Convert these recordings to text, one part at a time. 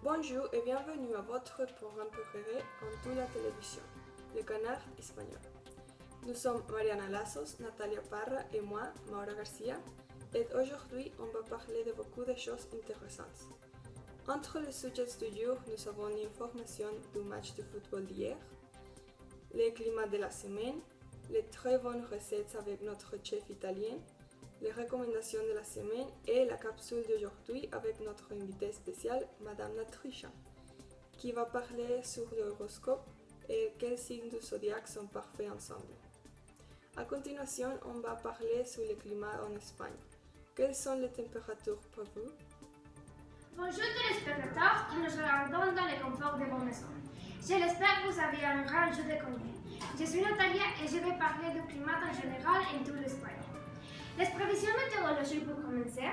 Bonjour et bienvenue à votre programme préféré en toute la télévision, le Canard espagnol. Nous sommes Mariana Lazos, Natalia Parra et moi, Maura Garcia, et aujourd'hui on va parler de beaucoup de choses intéressantes. Entre les sujets du jour, nous avons l'information du match de football d'hier, le climat de la semaine, les très bonnes recettes avec notre chef italien, les recommandations de la semaine et la capsule d'aujourd'hui avec notre invitée spéciale, Madame Natrisha, qui va parler sur l'horoscope et quels signes du zodiaque sont parfaits ensemble. A continuation, on va parler sur le climat en Espagne. Quelles sont les températures pour vous? Bonjour téléspectateurs qui nous regardons dans le confort de vos maisons. Je l'espère que vous avez un grand jour de congé. Je suis Natalia et je vais parler du climat en général en toute l'Espagne. Les prévisions météorologiques pour commencer.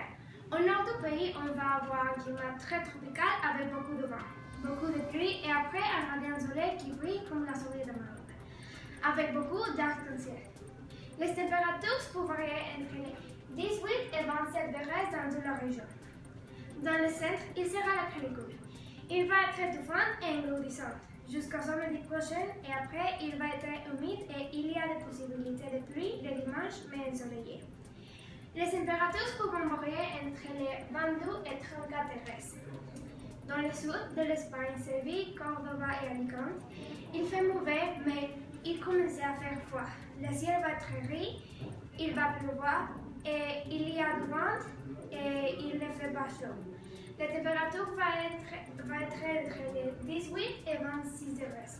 Au nord du pays, on va avoir un climat très tropical avec beaucoup de vent, beaucoup de pluie et après un radiant soleil qui brille comme la soleil de Maroc, avec beaucoup d'arc-en-ciel. Les températures peuvent varier entre les 18 et 27 degrés dans toute la région. Dans le centre, il sera la canicule. Il va être étouffant et engourdissant jusqu'au samedi prochain et après il va être humide et il y a des possibilités de pluie le dimanche mais ensoleillé. Les températures peuvent varier entre les 22 et 34 degrés. Dans le sud de l'Espagne, Séville, Córdoba et Alicante, il fait mauvais mais il commence à faire froid. Le ciel va être gris, il va pleuvoir et il y a du vent et il ne fait pas chaud. La température va être entre les 18 et 26 degrés.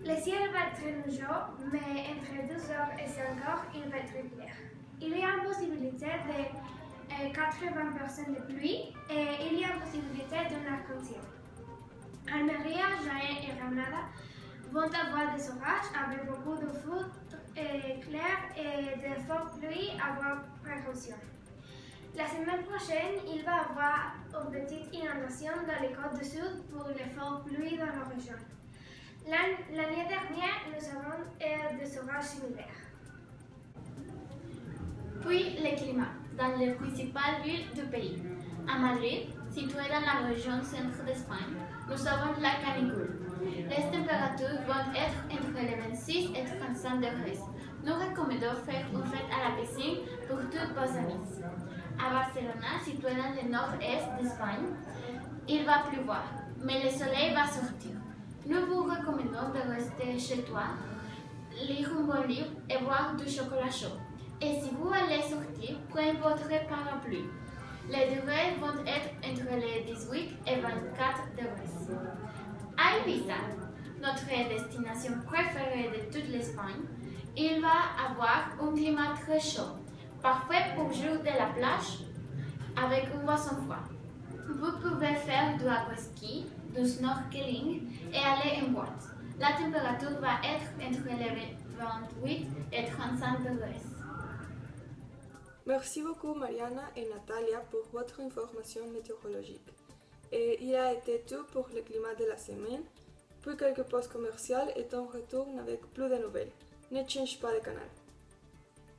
Le ciel va être nuageux, mais entre 12h et 5h, il va être clair. Il y a une possibilité de 80% de pluie et il y a une possibilité d'un arc-en-ciel. Almeria, Jaén et Granada vont avoir des orages avec beaucoup de foudre clair et de fortes pluies à avoir précaution. La semaine prochaine, il va y avoir une petite inondation dans les côtes du sud pour les fortes pluies dans la région. L'année dernière, nous avons des orages similaires. Puis le climat, dans les principales villes du pays. À Madrid, située dans la région centre d'Espagne, nous avons la canicule. Les températures vont être entre les 26 et 35 degrés. Nous recommandons faire une fête à la piscine pour tous vos amis. À Barcelone, située dans le nord-est d'Espagne, il va pleuvoir, mais le soleil va sortir. Nous vous recommandons de rester chez toi, lire un bon livre et boire du chocolat chaud. Et si vous allez sortir, prenez votre parapluie. Les degrés vont être entre les 18 et 24 degrés. À Ibiza, notre destination préférée de toute l'Espagne, il va avoir un climat très chaud, parfait pour jouer de la plage avec une boisson froide. Vous pouvez faire du aquaski, du snorkeling et aller en boîte. La température va être entre les 28 et 35 degrés. Merci beaucoup Mariana et Natalia pour votre information météorologique. Et il a été tout pour le climat de la semaine, puis quelques pauses commerciales et on retourne avec plus de nouvelles. Ne change pas de canal.